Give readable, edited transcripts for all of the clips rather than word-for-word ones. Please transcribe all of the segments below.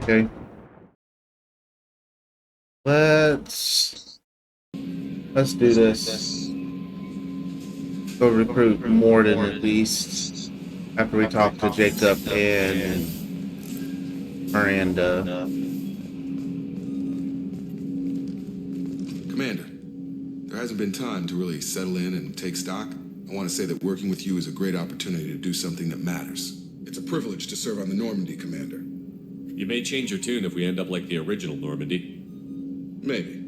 Okay. Let's do this. Go recruit Morden at least. After we talk to Jacob and Miranda. Commander, there hasn't been time to really settle in and take stock. I want to say that working with you is a great opportunity to do something that matters. It's a privilege to serve on the Normandy, Commander. You may change your tune if we end up like the original Normandy. Maybe.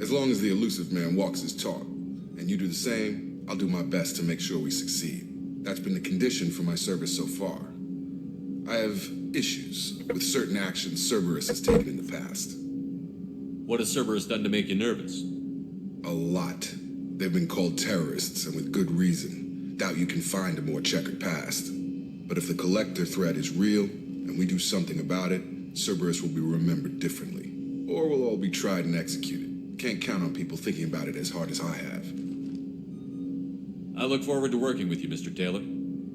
As long as the elusive man walks his talk, and you do the same, I'll do my best to make sure we succeed. That's been the condition for my service so far. I have issues with certain actions Cerberus has taken in the past. What has Cerberus done to make you nervous? A lot. They've been called terrorists, and with good reason. Doubt you can find a more checkered past. But if the Collector threat is real, and we do something about it, Cerberus will be remembered differently. Or we'll all be tried and executed. Can't count on people thinking about it as hard as I have. I look forward to working with you, Mr. Taylor.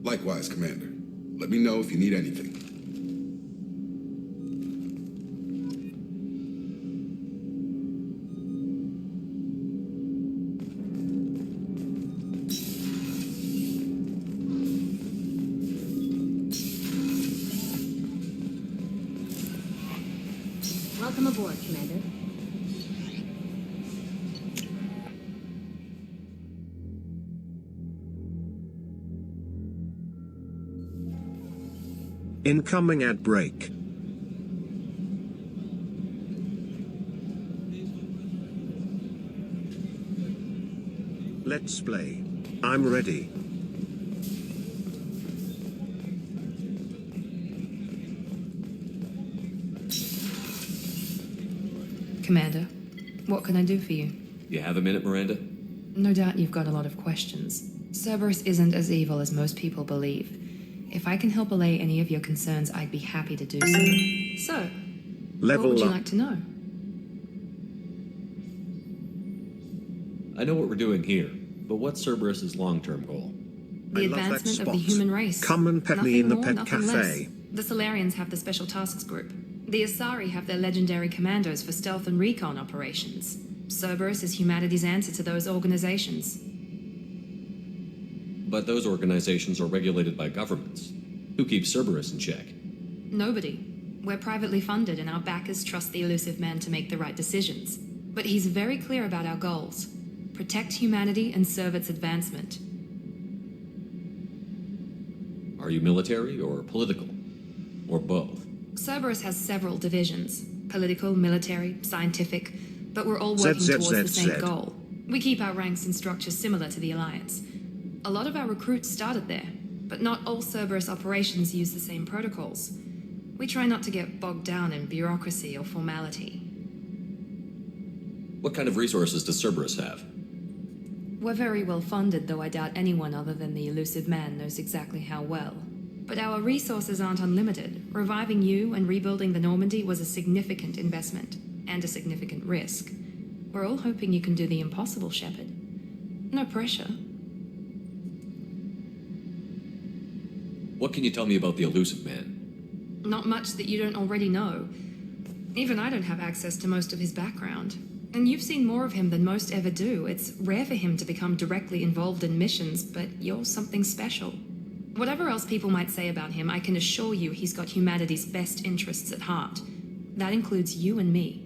Likewise, Commander. Let me know if you need anything. Welcome aboard, Commander. Incoming ad break. Let's play. I'm ready. Commander, what can I do for you? You have a minute, Miranda? No doubt you've got a lot of questions. Cerberus isn't as evil as most people believe. If I can help allay any of your concerns, I'd be happy to do so. So, Level what would you up. like to know? I know what we're doing here, but what's Cerberus's long-term goal? The I love that advancement of the spot. human race. Come and pet me Nothing in the more, pet nothing cafe. less. The Solarians have the Special Tasks Group. The Asari have their legendary commandos for stealth and recon operations. Cerberus is humanity's answer to those organizations. But those organizations are regulated by governments. Who keeps Cerberus in check? Nobody. We're privately funded and our backers trust the elusive man to make the right decisions. But he's very clear about our goals. Protect humanity and serve its advancement. Are you military or political? Or both? Cerberus has several divisions. Political, military, scientific. But we're all working towards the same goal. We keep our ranks and structures similar to the Alliance. A lot of our recruits started there, but not all Cerberus operations use the same protocols. We try not to get bogged down in bureaucracy or formality. What kind of resources does Cerberus have? We're very well funded, though I doubt anyone other than the elusive man knows exactly how well. But our resources aren't unlimited. Reviving you and rebuilding the Normandy was a significant investment, and a significant risk. We're all hoping you can do the impossible, Shepard. No pressure. What can you tell me about the elusive man? Not much that you don't already know. Even I don't have access to most of his background. And you've seen more of him than most ever do. It's rare for him to become directly involved in missions, but you're something special. Whatever else people might say about him, I can assure you he's got humanity's best interests at heart. That includes you and me.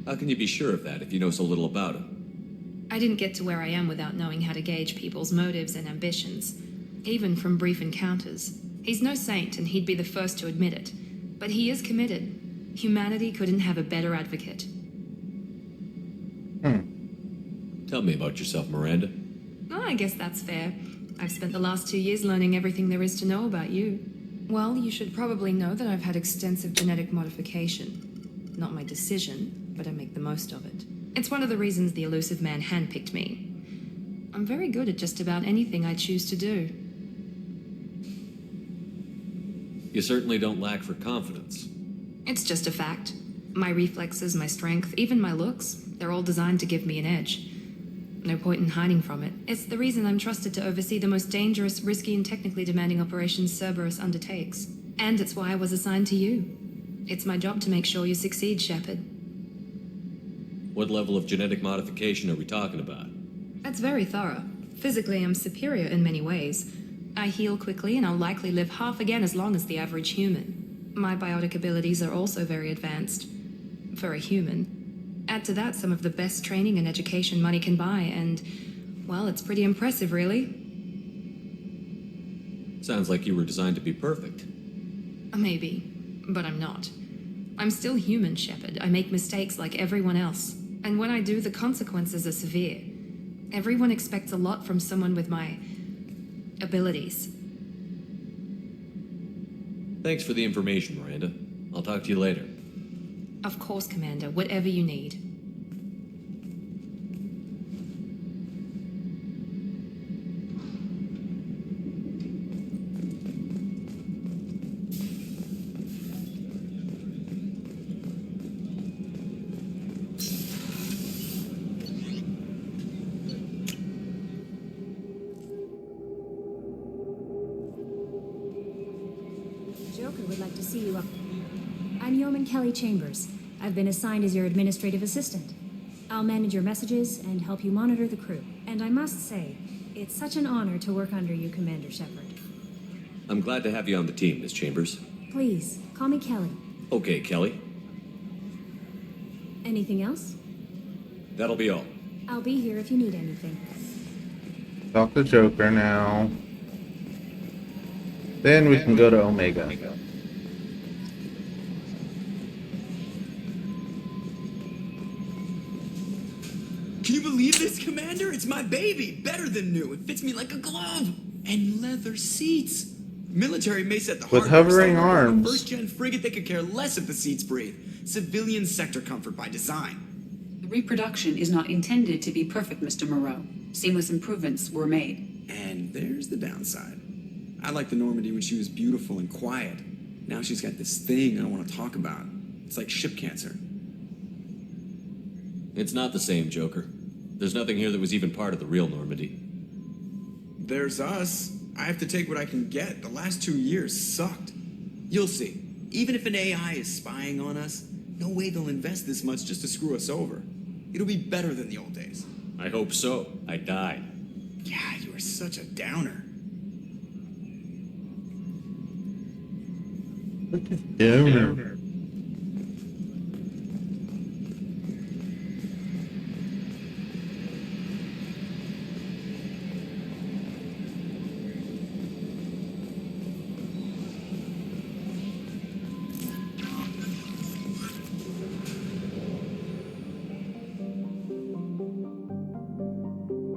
How can you be sure of that if you know so little about him? I didn't get to where I am without knowing how to gauge people's motives and ambitions, even from brief encounters. He's no saint, and he'd be the first to admit it. But he is committed. Humanity couldn't have a better advocate. Tell me about yourself, Miranda. Oh, I guess that's fair. I've spent the last 2 years learning everything there is to know about you. Well, you should probably know that I've had extensive genetic modification. Not my decision, but I make the most of it. It's one of the reasons the elusive man handpicked me. I'm very good at just about anything I choose to do. You certainly don't lack for confidence. It's just a fact. My reflexes, my strength, even my looks, they're all designed to give me an edge. No point in hiding from it. It's the reason I'm trusted to oversee the most dangerous, risky, and technically demanding operations Cerberus undertakes. And it's why I was assigned to you. It's my job to make sure you succeed, Shepard. What level of genetic modification are we talking about? That's very thorough. Physically, I'm superior in many ways. I heal quickly, and I'll likely live half again as long as the average human. My biotic abilities are also very advanced. For a human. Add to that some of the best training and education money can buy, and, well, it's pretty impressive, really. Sounds like you were designed to be perfect. Maybe, but I'm not. I'm still human, Shepard. I make mistakes like everyone else. And when I do, the consequences are severe. Everyone expects a lot from someone with my abilities. Thanks for the information, Miranda. I'll talk to you later. Of course, Commander, whatever you need. Joker would like to see you up. I'm Yeoman Kelly Chambers. I've been assigned as your administrative assistant. I'll manage your messages and help you monitor the crew. And I must say, it's such an honor to work under you, Commander Shepard. I'm glad to have you on the team, Miss Chambers. Please, call me Kelly. Okay, Kelly. Anything else? That'll be all. I'll be here if you need anything. Talk to Joker now. Then we can go to Omega. Can you believe this, Commander? It's my baby. Better than new. It fits me like a glove. And leather seats. Military may set the With hardware hovering aside, but on arms. a first-gen frigate, they could care less if the seats breathe. Civilian sector comfort by design. The reproduction is not intended to be perfect, Mr. Moreau. Seamless improvements were made. And there's the downside. I liked the Normandy when she was beautiful and quiet. Now she's got this thing I don't want to talk about. It's like ship cancer. It's not the same, Joker. There's nothing here that was even part of the real Normandy. There's us. I have to take what I can get. The last 2 years sucked. You'll see. Even if an AI is spying on us, no way they'll invest this much just to screw us over. It'll be better than the old days. I hope so. I died. Yeah, you are such a downer. Downer.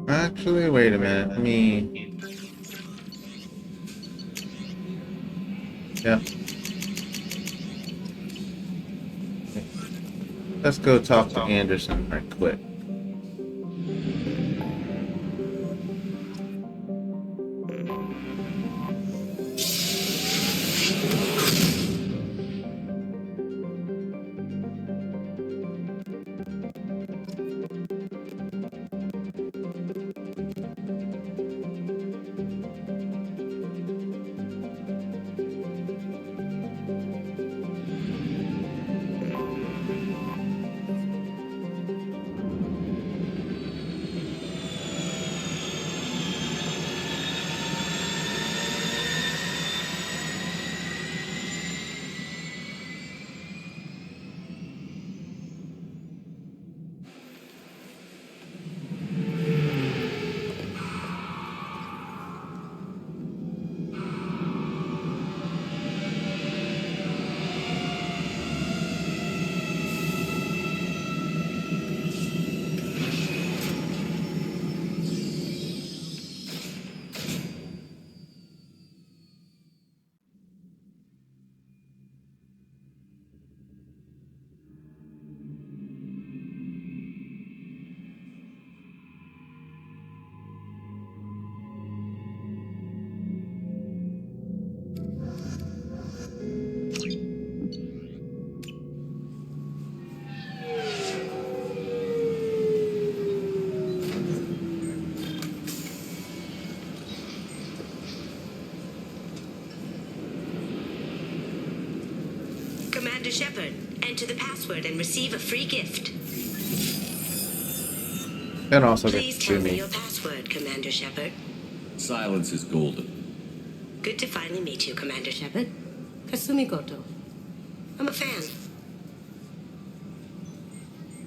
Actually, wait a minute. Let me. Yeah. Let's go talk to Anderson right quick. Commander Shepard. Enter the password and receive a free gift. And also get Please to tell shoot me me. your password, Commander Shepard. Silence is golden. Good to finally meet you, Commander Shepard. Kasumi Goto. I'm a fan.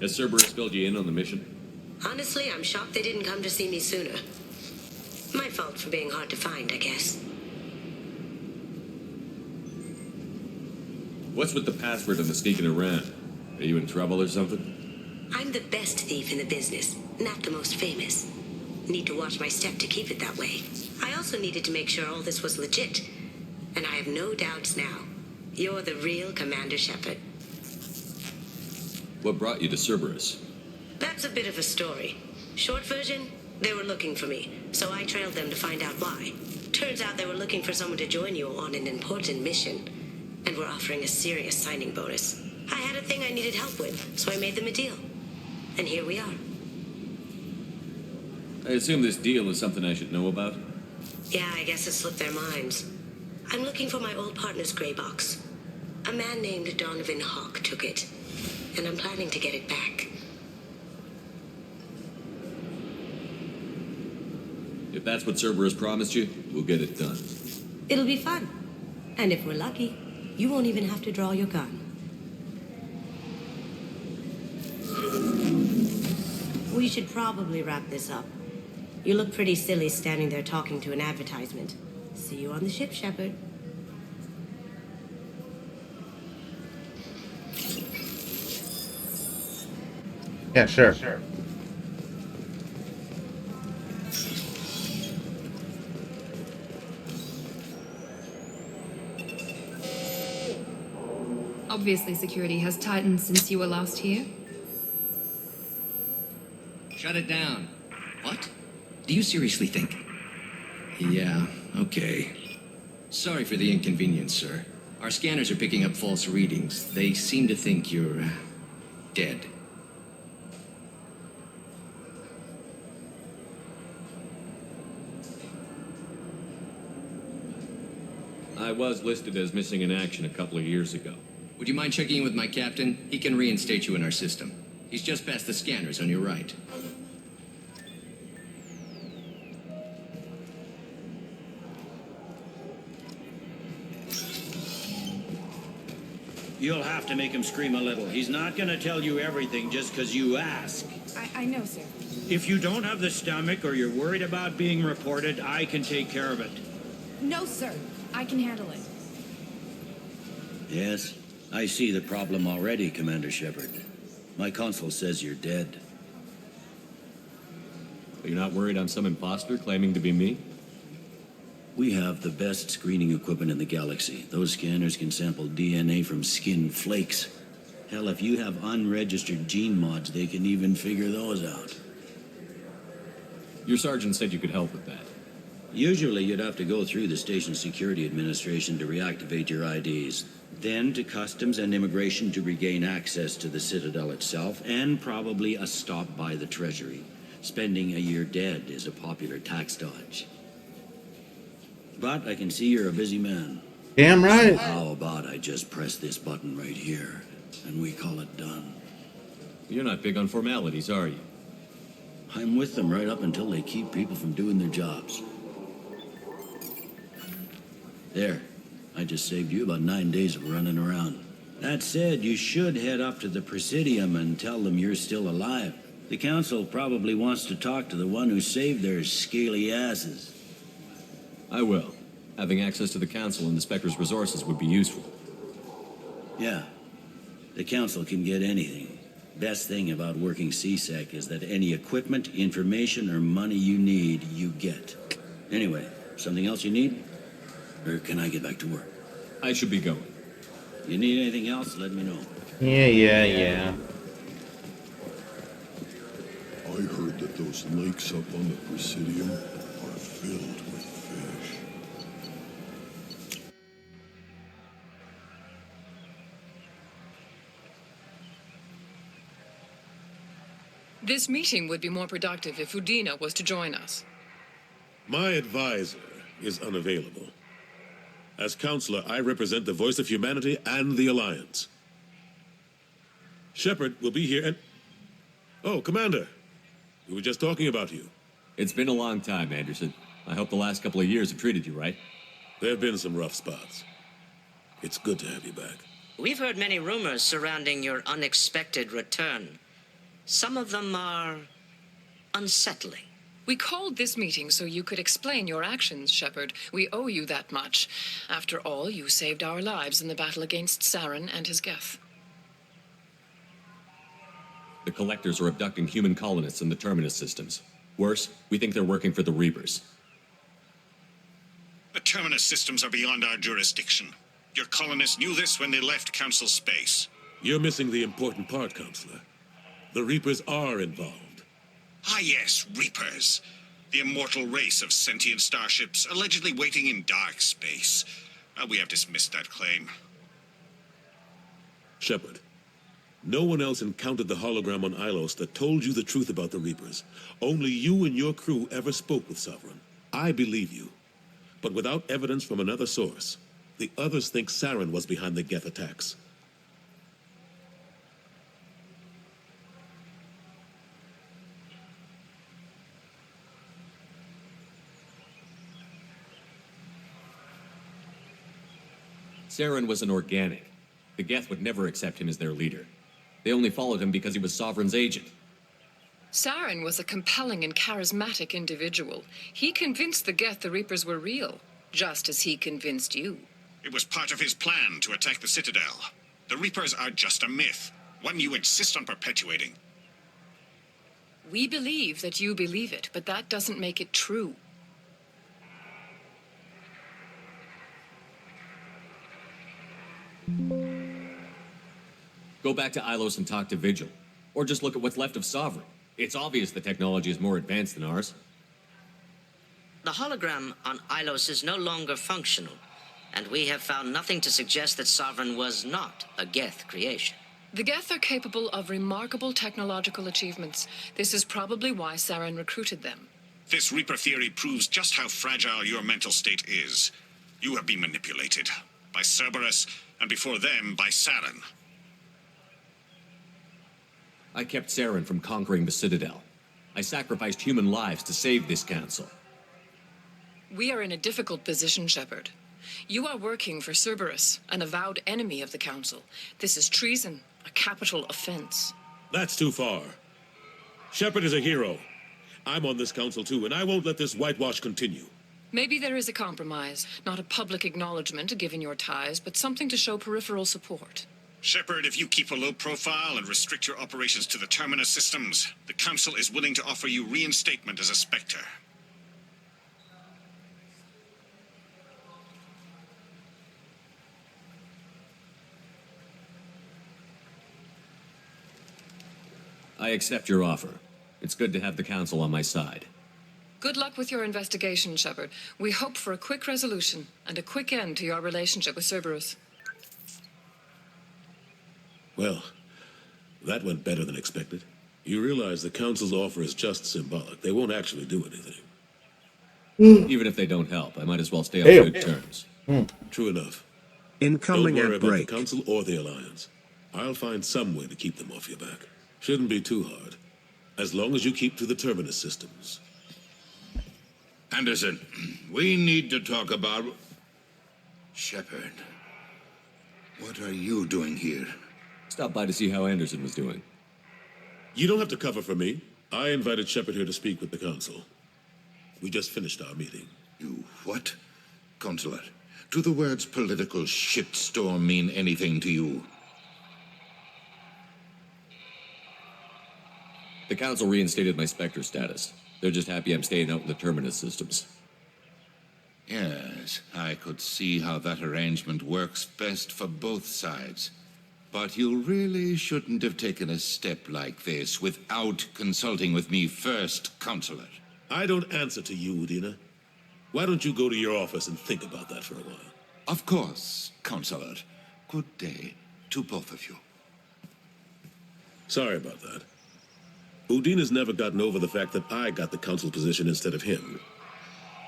Has Cerberus filled you in on the mission? Honestly, I'm shocked they didn't come to see me sooner. My fault for being hard to find, I guess. What's with the password and the sneaking around? Are you in trouble or something? I'm the best thief in the business, not the most famous. Need to watch my step to keep it that way. I also needed to make sure all this was legit. And I have no doubts now. You're the real Commander Shepard. What brought you to Cerberus? That's a bit of a story. Short version, they were looking for me, so I trailed them to find out why. Turns out they were looking for someone to join you on an important mission, and were offering a serious signing bonus. I had a thing I needed help with, so I made them a deal. And here we are. I assume this deal is something I should know about? Yeah, I guess it slipped their minds. I'm looking for my old partner's gray box. A man named Donovan Hawk took it, and I'm planning to get it back. If that's what Cerberus promised you, we'll get it done. It'll be fun. And if we're lucky, you won't even have to draw your gun. We should probably wrap this up. You look pretty silly standing there talking to an advertisement. See you on the ship, Shepard. Yeah, sure. Obviously, security has tightened since you were last here. Shut it down. What? Do you seriously think? Yeah, okay. Sorry for the inconvenience, sir. Our scanners are picking up false readings. They seem to think you're dead. I was listed as missing in action a couple of years ago. Would you mind checking in with my captain? He can reinstate you in our system. He's just past the scanners on your right. You'll have to make him scream a little. He's not gonna tell you everything just because you ask. I know, sir. If you don't have the stomach or you're worried about being reported, I can take care of it. No, sir. I can handle it. Yes, I see the problem already, Commander Shepard. My console says you're dead. You're not worried I'm some imposter claiming to be me? We have the best screening equipment in the galaxy. Those scanners can sample DNA from skin flakes. Hell, if you have unregistered gene mods, they can even figure those out. Your sergeant said you could help with that. Usually you'd have to go through the station security administration to reactivate your IDs, then to customs and immigration to regain access to the Citadel itself, and probably a stop by the Treasury. Spending a year dead is a popular tax dodge. But I can see you're a busy man. Damn right. So how about I just press this button right here, and we call it done? You're not big on formalities, are you? I'm with them right up until they keep people from doing their jobs. There. I just saved you about 9 days of running around. That said, you should head up to the Presidium and tell them you're still alive. The Council probably wants to talk to the one who saved their scaly asses. I will. Having access to the Council and the Spectre's resources would be useful. Yeah. The Council can get anything. Best thing about working CSEC is that any equipment, information, or money you need, you get. Anyway, something else you need? Or can I get back to work? I should be going. You need anything else, let me know. Yeah. I heard that those lakes up on the Presidium are filled with fish. This meeting would be more productive if Udina was to join us. My advisor is unavailable. As counselor, I represent the voice of humanity and the Alliance. Shepard will be here and... Oh, Commander. We were just talking about you. It's been a long time, Anderson. I hope the last couple of years have treated you right. There have been some rough spots. It's good to have you back. We've heard many rumors surrounding your unexpected return. Some of them are unsettling. We called this meeting so you could explain your actions, Shepard. We owe you that much. After all, you saved our lives in the battle against Saren and his Geth. The Collectors are abducting human colonists in the Terminus systems. Worse, we think they're working for the Reapers. The Terminus systems are beyond our jurisdiction. Your colonists knew this when they left Council space. You're missing the important part, Counselor. The Reapers are involved. Ah yes, Reapers. The immortal race of sentient starships allegedly waiting in dark space. We have dismissed that claim. Shepard, no one else encountered the hologram on Ilos that told you the truth about the Reapers. Only you and your crew ever spoke with Sovereign. I believe you. But without evidence from another source, the others think Saren was behind the Geth attacks. Saren was an organic. The Geth would never accept him as their leader. They only followed him because he was Sovereign's agent. Saren was a compelling and charismatic individual. He convinced the Geth the Reapers were real, just as he convinced you. It was part of his plan to attack the Citadel. The Reapers are just a myth, one you insist on perpetuating. We believe that you believe it, but that doesn't make it true. Go back to Ilos and talk to Vigil. Or just look at what's left of Sovereign. It's obvious the technology is more advanced than ours. The hologram on Ilos is no longer functional, and we have found nothing to suggest that Sovereign was not a Geth creation. The Geth are capable of remarkable technological achievements. This is probably why Saren recruited them. This Reaper theory proves just how fragile your mental state is. You have been manipulated by Cerberus, and before them, by Saren. I kept Saren from conquering the Citadel. I sacrificed human lives to save this council. We are in a difficult position, Shepard. You are working for Cerberus, an avowed enemy of the Council. This is treason, a capital offense. That's too far. Shepard is a hero. I'm on this council too, and I won't let this whitewash continue. Maybe there is a compromise. Not a public acknowledgement given your ties, but something to show peripheral support. Shepard, if you keep a low profile and restrict your operations to the Terminus systems, the Council is willing to offer you reinstatement as a Spectre. I accept your offer. It's good to have the Council on my side. Good luck with your investigation, Shepard. We hope for a quick resolution and a quick end to your relationship with Cerberus. Well, that went better than expected. You realize the Council's offer is just symbolic. They won't actually do anything. Even if they don't help, I might as well stay on good terms. True enough. Incoming Don't worry at about break. the Council or the Alliance. I'll find some way to keep them off your back. Shouldn't be too hard. As long as you keep to the Terminus systems. Anderson, we need to talk about... Shepard, what are you doing here? Stop by to see how Anderson was doing. You don't have to cover for me. I invited Shepard here to speak with the Council. We just finished our meeting. You what? Consular, do the words political shitstorm mean anything to you? The Council reinstated my Spectre status. They're just happy I'm staying out in the Terminus systems. Yes, I could see how that arrangement works best for both sides. But you really shouldn't have taken a step like this without consulting with me first, Consular. I don't answer to you, Udina. Why don't you go to your office and think about that for a while? Of course, Consular. Good day to both of you. Sorry about that. Udina's never gotten over the fact that I got the Council position instead of him.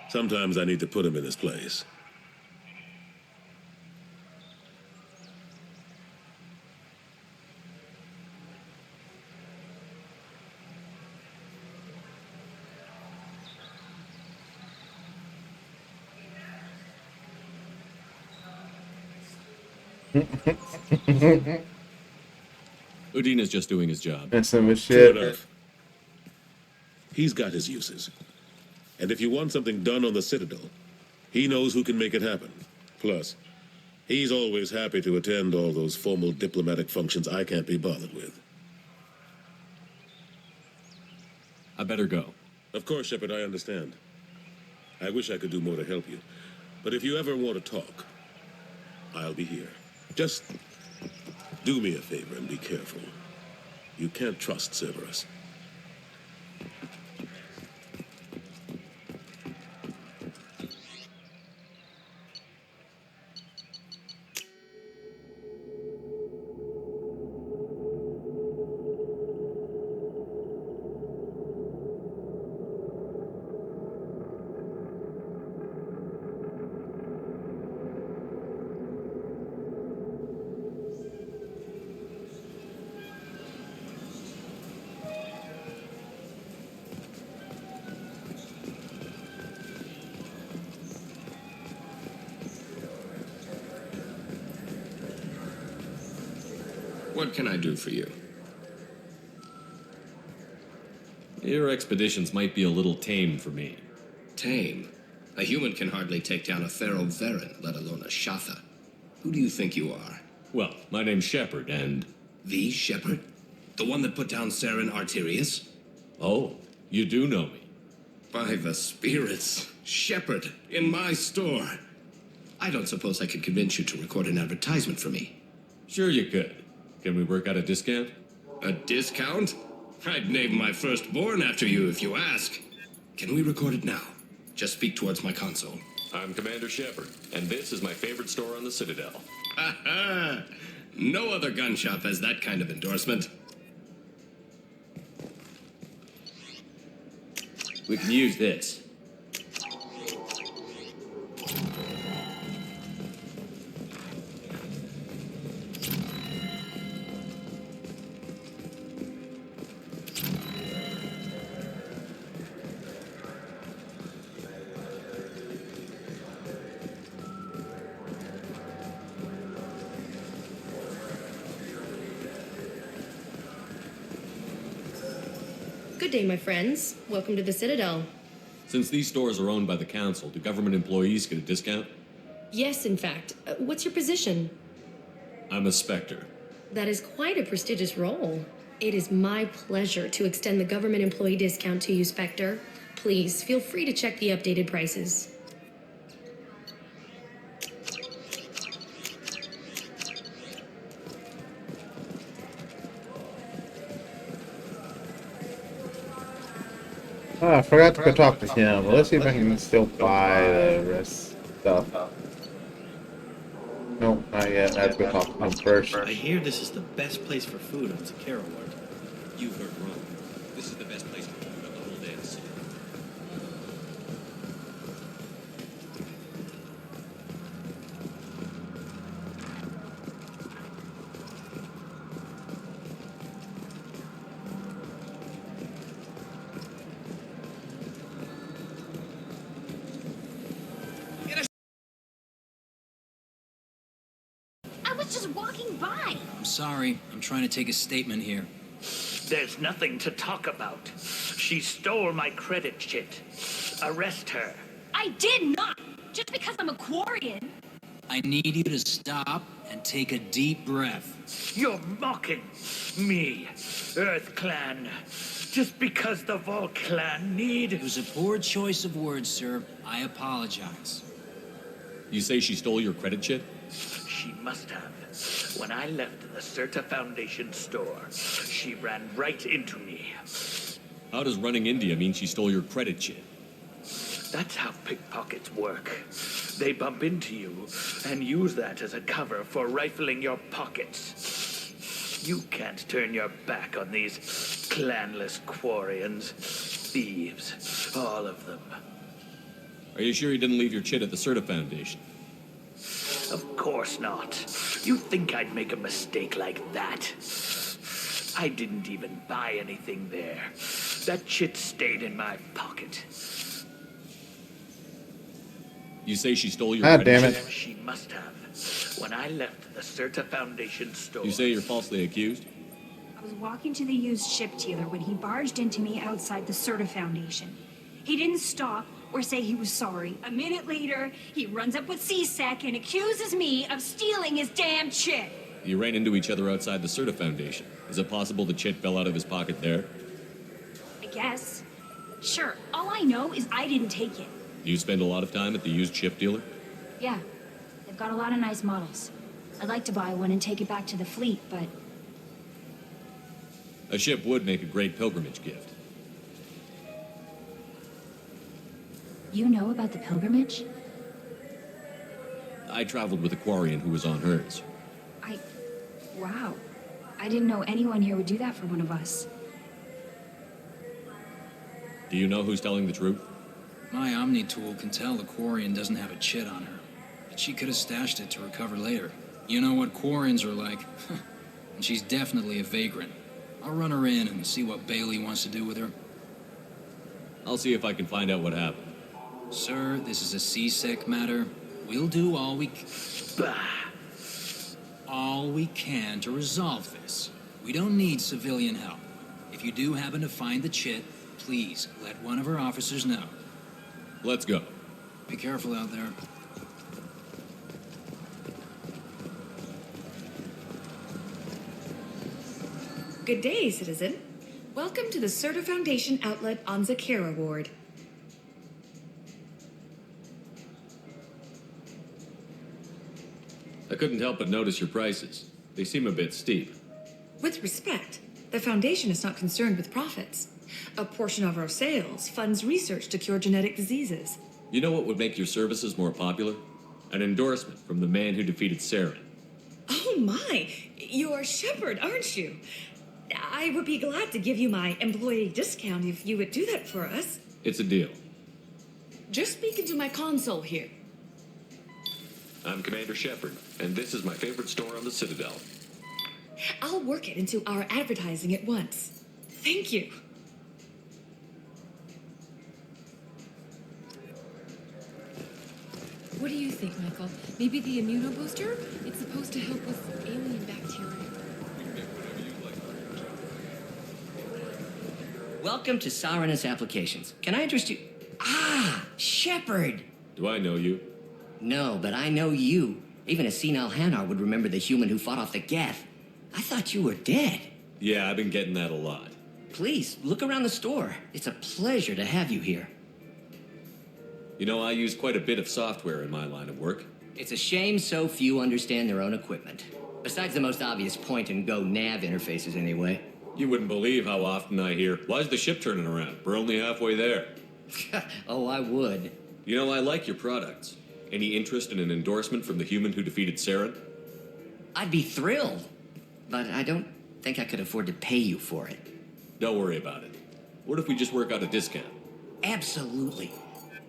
Sometimes I need to put him in his place. Udina's just doing his job. That's some True shit. enough. He's got his uses. And if you want something done on the Citadel, he knows who can make it happen. Plus, he's always happy to attend all those formal diplomatic functions I can't be bothered with. I better go. Of course, Shepard, I understand. I wish I could do more to help you. But if you ever want to talk, I'll be here. Just do me a favor and be careful. You can't trust Cerberus. What can I do for you? Your expeditions might be a little tame for me. Tame? A human can hardly take down a feral Varen, let alone a Shatha. Who do you think you are? Well, my name's Shepard, and... The Shepard? The one that put down Saren Arterius? Oh, you do know me. By the spirits. Shepard, in my store. I don't suppose I could convince you to record an advertisement for me. Sure you could. Can we work out a discount? A discount? I'd name my firstborn after you if you ask. Can we record it now? Just speak towards my console. I'm Commander Shepard, and this is my favorite store on the Citadel. Ha ha! No other gun shop has that kind of endorsement. We can use this. Good day, my friends. Welcome to the Citadel. Since these stores are owned by the Council, do government employees get a discount? Yes, in fact. What's your position? I'm a specter. That is quite a prestigious role. It is my pleasure to extend the government employee discount to you, Spectre. Please, feel free to check the updated prices. Oh, I forgot to go talk to him. Well, let's see if I can still buy the rest stuff. Nope, not yet. I have to go talk to him first. I hear this is the best place for food on Sakara Ward. You've heard wrong. This is the best place for food on the whole damn city. I was just walking by. I'm sorry. I'm trying to take a statement here. There's nothing to talk about. She stole my credit chit. Arrest her. I did not. Just because I'm a Quarian. I need you to stop and take a deep breath. You're mocking me, Earth Clan. Just because the Vol Clan need... It was a poor choice of words, sir. I apologize. You say she stole your credit chit? She must have. When I left the Certa Foundation store, she ran right into me. How does running India mean she stole your credit chit? That's how pickpockets work. They bump into you and use that as a cover for rifling your pockets. You can't turn your back on these clanless Quarians. Thieves, all of them. Are you sure you didn't leave your chit at the Certa Foundation? Of course not. You think I'd make a mistake like that? I didn't even buy anything there. That chit stayed in my pocket. You say she stole your God credit damn chit? She must have. when I left the Certa Foundation store. You say you're falsely accused? I was walking to the used ship dealer when he barged into me outside the Certa Foundation. He didn't stop or say he was sorry. A minute later, he runs up with CSEC and accuses me of stealing his damn chit. You ran into each other outside the Certa Foundation. Is it possible the chit fell out of his pocket there? I guess. Sure, all I know is I didn't take it. Do you spend a lot of time at the used ship dealer? Yeah, they've got a lot of nice models. I'd like to buy one and take it back to the fleet, but A ship would make a great pilgrimage gift. you know about the pilgrimage? I traveled with a Quarian who was on hers. Wow. I didn't know anyone here would do that for one of us. Do you know who's telling the truth? My Omni tool can tell the Quarian doesn't have a chit on her, but she could have stashed it to recover later. You know what Quarians are like, and she's definitely a vagrant. I'll run her in and see what Bailey wants to do with her. I'll see if I can find out what happened. Sir, this is a CSEC matter. We'll do all we can to resolve this. We don't need civilian help. If you do happen to find the chit, please let one of our officers know. Let's go. Be careful out there. Good day, citizen. Welcome to the Certa Foundation outlet on Zakera Ward. I couldn't help but notice your prices. They seem a bit steep. With respect, the Foundation is not concerned with profits. A portion of our sales funds research to cure genetic diseases. You know what would make your services more popular? An endorsement from the man who defeated Saren. Oh my! You're Shepard, aren't you? I would be glad to give you my employee discount if you would do that for us. It's a deal. Just speak into my console here. I'm Commander Shepard, and this is my favorite store on the Citadel. I'll work it into our advertising at once. Thank you. What do you think, Michael? Maybe the immunobooster? It's supposed to help with alien bacteria. Welcome to Saranus Applications. Can I interest you? Ah, Shepard! Do I know you? No, but I know you. Even a senile Hanar would remember the human who fought off the Geth. I thought you were dead. Yeah, I've been getting that a lot. Please, look around the store. It's a pleasure to have you here. You know, I use quite a bit of software in my line of work. It's a shame so few understand their own equipment. Besides the most obvious point-and-go nav interfaces, anyway. You wouldn't believe how often I hear, "Why's the ship turning around? We're only halfway there." Oh, I would. You know, I like your products. Any interest in an endorsement from the human who defeated Saren? I'd be thrilled. But I don't think I could afford to pay you for it. Don't worry about it. What if we just work out a discount? Absolutely.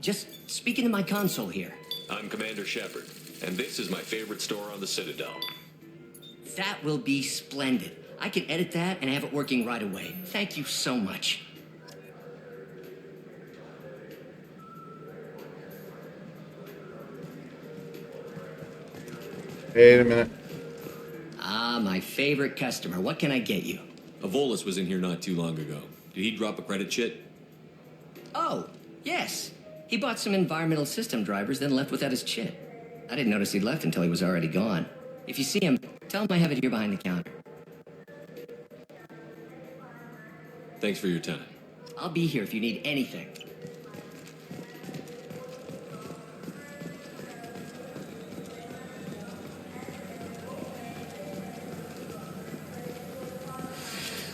Just speak into my console here. I'm Commander Shepard, and this is my favorite store on the Citadel. That will be splendid. I can edit that and have it working right away. Thank you so much. Wait a minute. Ah, my favorite customer. What can I get you? Avolis was in here not too long ago. Did he drop a credit chit? Oh, yes. He bought some environmental system drivers, then left without his chit. I didn't notice he left until he was already gone. If you see him, tell him I have it here behind the counter. Thanks for your time. I'll be here if you need anything.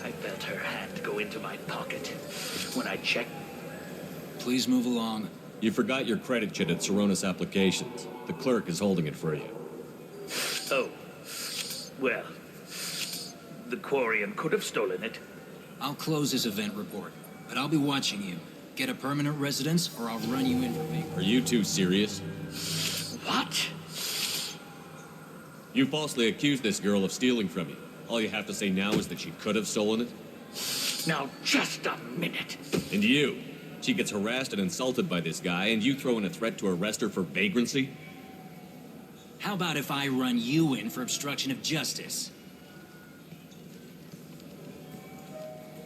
I felt her hand go into my pocket. When I checked... Please move along. You forgot your credit chit at Saranus Applications. The clerk is holding it for you. Oh. Well. The Quarian could have stolen it. I'll close this event report, but I'll be watching you. Get a permanent residence, or I'll run you in for me. Are you two serious? What? You falsely accused this girl of stealing from you. All you have to say now is that she could have stolen it? Now, just a minute. And you? She gets harassed and insulted by this guy, and you throw in a threat to arrest her for vagrancy? How about if I run you in for obstruction of justice?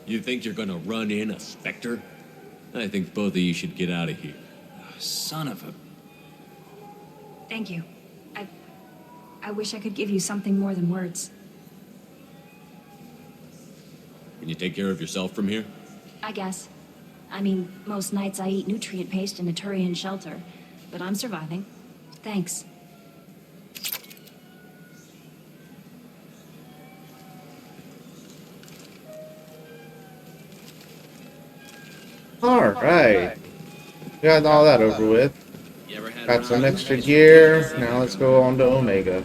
You think you're gonna run in a specter? I think both of you should get out of here. Son of a... Thank you. I wish I could give you something more than words. Can you take care of yourself from here? I guess. I mean, most nights I eat nutrient paste in a Turian shelter, but I'm surviving. Thanks. Alright. Got all that over with. Got some extra gear. Now let's go on to Omega.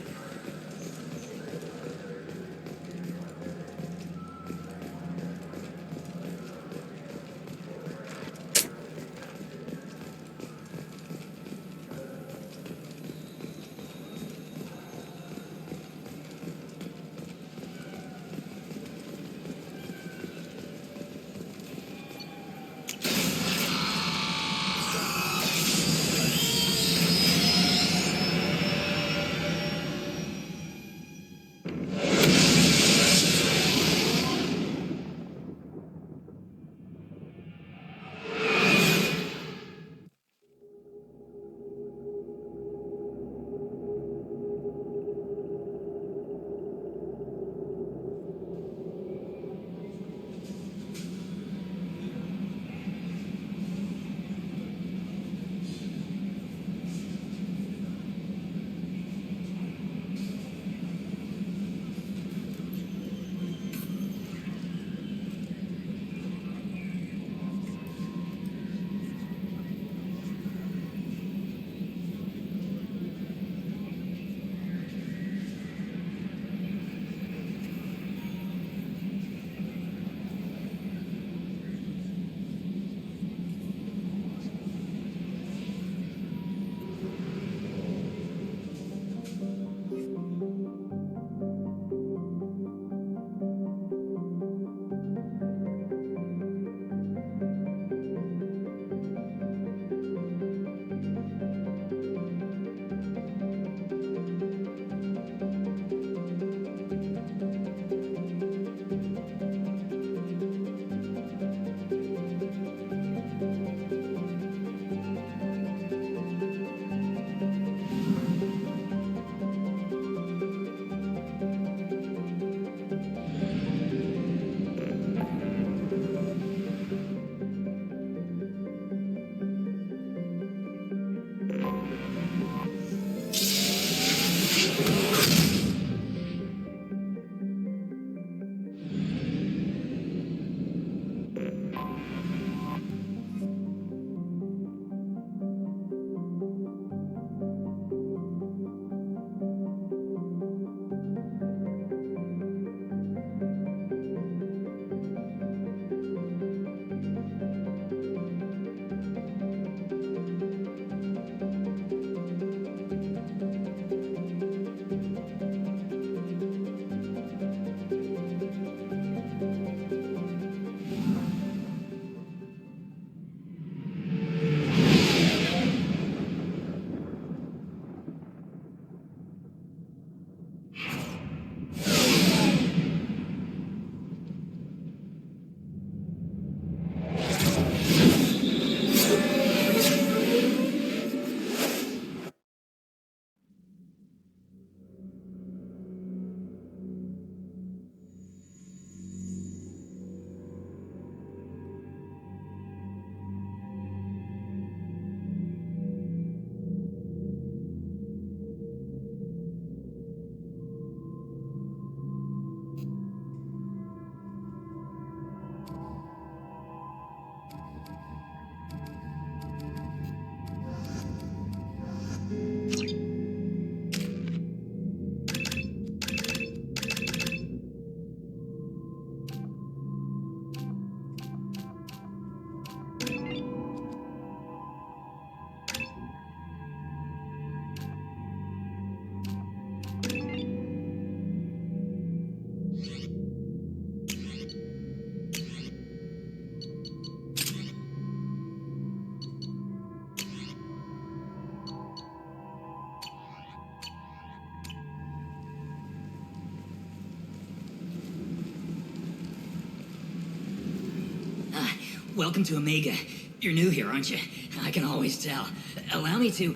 welcome to Omega. You're new here, aren't you? I can always tell. Allow me to...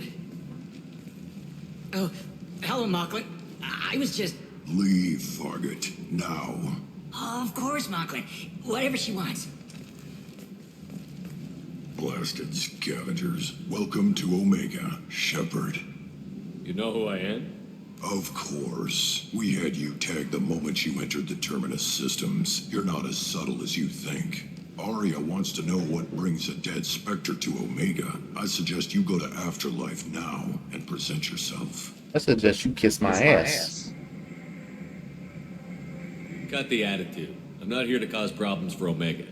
Oh, hello, Mocklin. I was just... Leave, Fargate, now. Of course, Mocklin. Whatever she wants. Blasted scavengers. Welcome to Omega, Shepard. You know who I am? Of course. We had you tagged the moment you entered the Terminus systems. You're not as subtle as you think. Arya wants to know what brings a dead Spectre to Omega. I suggest you go to Afterlife now and present yourself. I suggest you kiss my ass. Got the attitude. I'm not here to cause problems for Omega.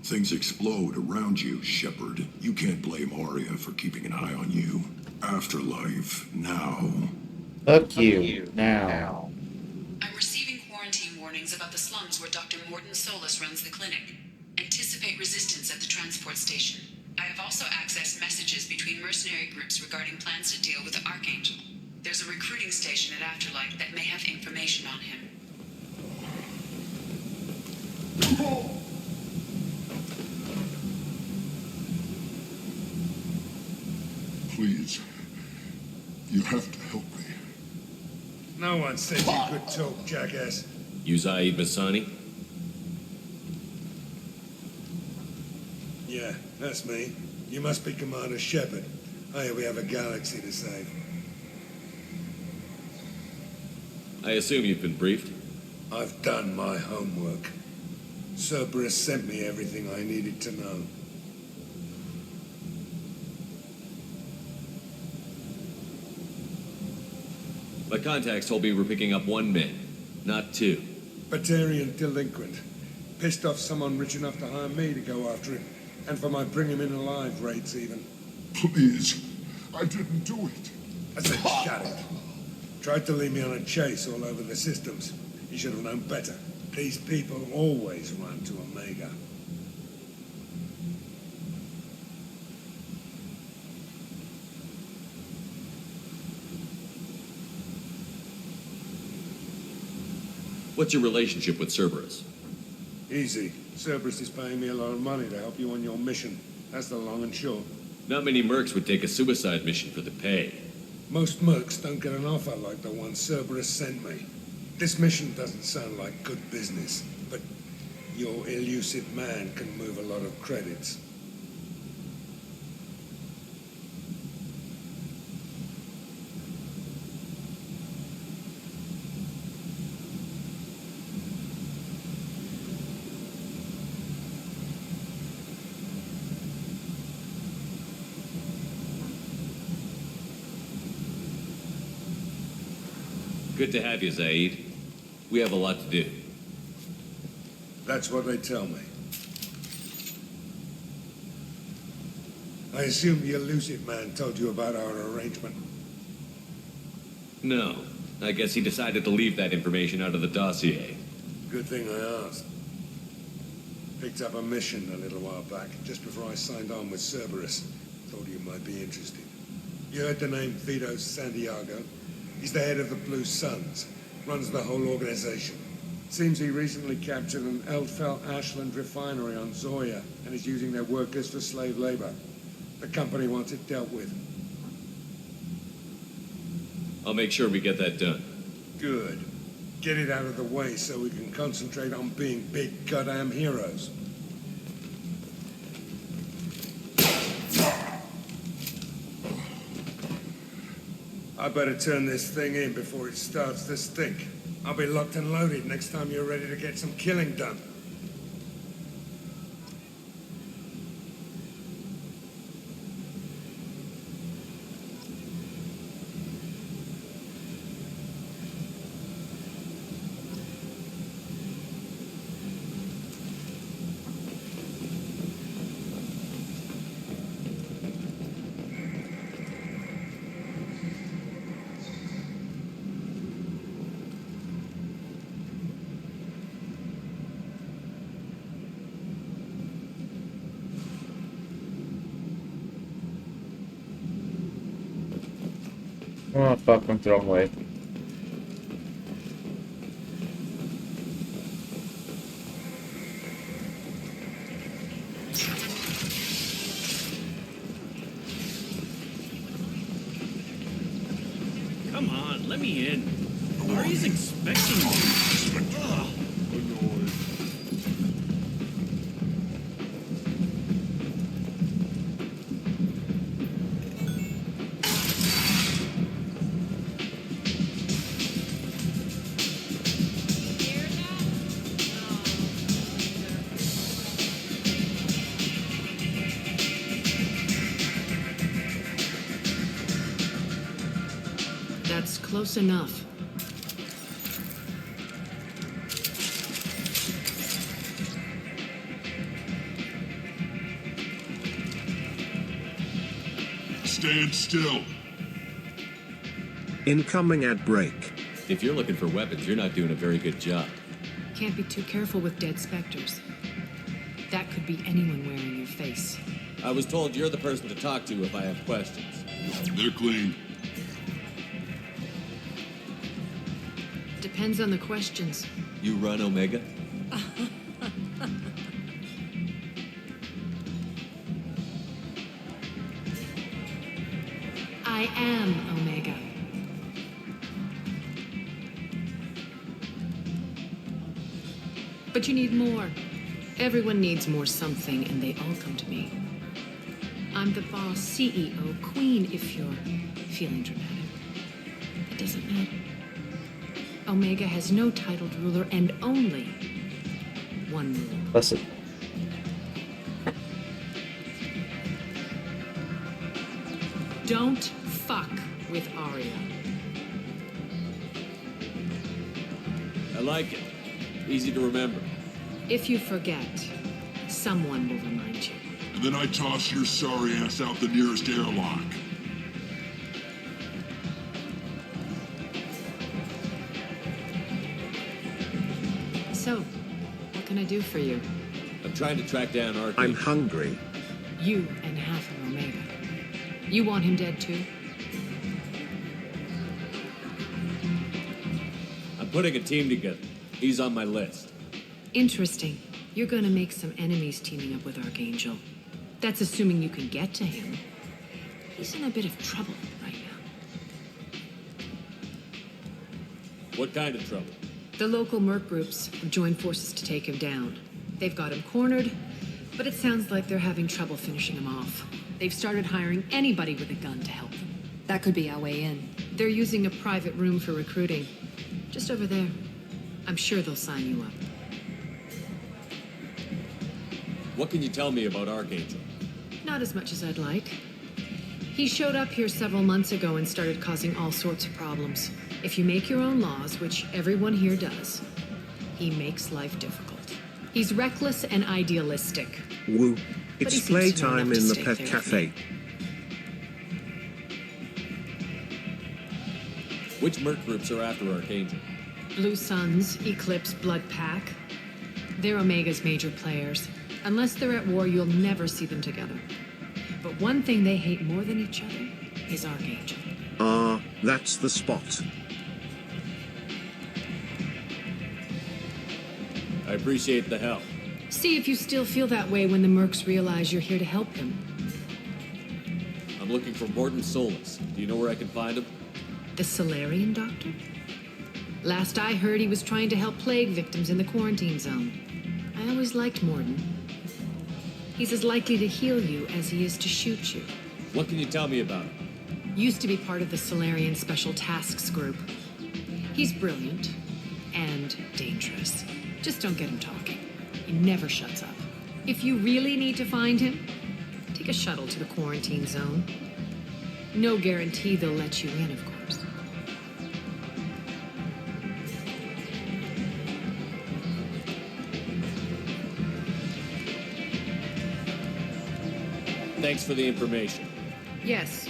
Things explode around you, Shepard. You can't blame Arya for keeping an eye on you. Afterlife, now. Fuck you, now. I'm receiving quarantine warnings about the slums where Dr. Morton Solus runs the clinic. Anticipate resistance at the transport station. I have also accessed messages between mercenary groups regarding plans to deal with the Archangel. There's a recruiting station at Afterlife that may have information on him. Please, you have to help me. No one said you could talk, jackass. You Zaid Bassani? Yeah, that's me. You must be Commander Shepard. Hey, we have a galaxy to save. I assume you've been briefed? I've done my homework. Cerberus sent me everything I needed to know. My contacts told me we're picking up one man, not two. Batarian delinquent. Pissed off someone rich enough to hire me to go after him. And for my bring him in alive rates even. Please, I didn't do it. I said shut it. Tried to lead me on a chase all over the systems. You should have known better. These people always run to Omega. What's your relationship with Cerberus? Easy. Cerberus is paying me a lot of money to help you on your mission. That's the long and short. Not many mercs would take a suicide mission for the pay. Most mercs don't get an offer like the one Cerberus sent me. This mission doesn't sound like good business, but your elusive man can move a lot of credits. Good to have you, Zaid. We have a lot to do. That's what they tell me. I assume the elusive man told you about our arrangement. No. I guess he decided to leave that information out of the dossier. Good thing I asked. Picked up a mission a little while back, just before I signed on with Cerberus. Thought you might be interested. You heard the name Vito Santiago? He's the head of the Blue Suns. Runs the whole organization. Seems he recently captured an Eldfell Ashland refinery on Zoya and is using their workers for slave labor. The company wants it dealt with. I'll make sure we get that done. Good. Get it out of the way so we can concentrate on being big goddamn heroes. I better turn this thing in before it starts to stink. I'll be locked and loaded next time you're ready to get some killing done. Oh, fuck, I'm thrown away. Come on, let me in. Ari's expecting me. Ugh. That's close enough. Stand still. Incoming at break. If you're looking for weapons, you're not doing a very good job. Can't be too careful with dead specters. That could be anyone wearing your face. I was told you're the person to talk to if I have questions. They're clean. Depends on the questions. You run Omega? I am Omega. But you need more. Everyone needs more something, and they all come to me. I'm the boss, CEO, queen, if you're feeling dramatic. It doesn't matter. Omega has no titled ruler and only one rule. Listen. Don't fuck with Arya. I like it. Easy to remember. If you forget, someone will remind you. And then I toss your sorry ass out the nearest airlock. So, what can I do for you? I'm trying to track down Archie. I'm hungry. You and half of Omega. You want him dead too? I'm putting a team together. He's on my list. Interesting. You're gonna make some enemies teaming up with Archangel. That's assuming you can get to him. He's in a bit of trouble right now. What kind of trouble? The local merc groups have joined forces to take him down. They've got him cornered, but it sounds like they're having trouble finishing him off. They've started hiring anybody with a gun to help them. That could be our way in. They're using a private room for recruiting. Just over there. I'm sure they'll sign you up. What can you tell me about Archangel? Not as much as I'd like. He showed up here several months ago and started causing all sorts of problems. If you make your own laws, which everyone here does, he makes life difficult. He's reckless and idealistic. Woo. But he It's seems to know playtime enough to in the stay pet fair. cafe. Which merc groups are after Archangel? Blue Suns, Eclipse, Blood Pack. They're Omega's major players. Unless they're at war, you'll never see them together. But one thing they hate more than each other is Archangel. Ah, that's the spot. I appreciate the help. See if you still feel that way when the mercs realize you're here to help him. I'm looking for Morton Solus. Do you know where I can find him? The Solarian doctor? Last I heard, he was trying to help plague victims in the quarantine zone. I always liked Morton. He's as likely to heal you as he is to shoot you. What can you tell me about him? Used to be part of the Solarian Special Tasks Group. He's brilliant and dangerous. Just don't get him talking. He never shuts up. If you really need to find him, take a shuttle to the quarantine zone. No guarantee they'll let you in, of course. Thanks for the information. Yes.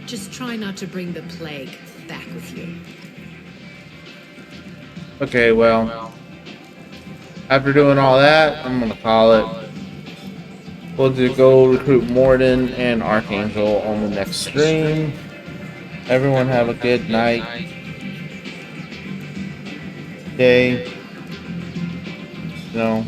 Just try not to bring the plague back with you. Okay, well, after doing all that, I'm gonna call it. We'll just go recruit Morden and Archangel on the next stream. Everyone have a good night, day. You know.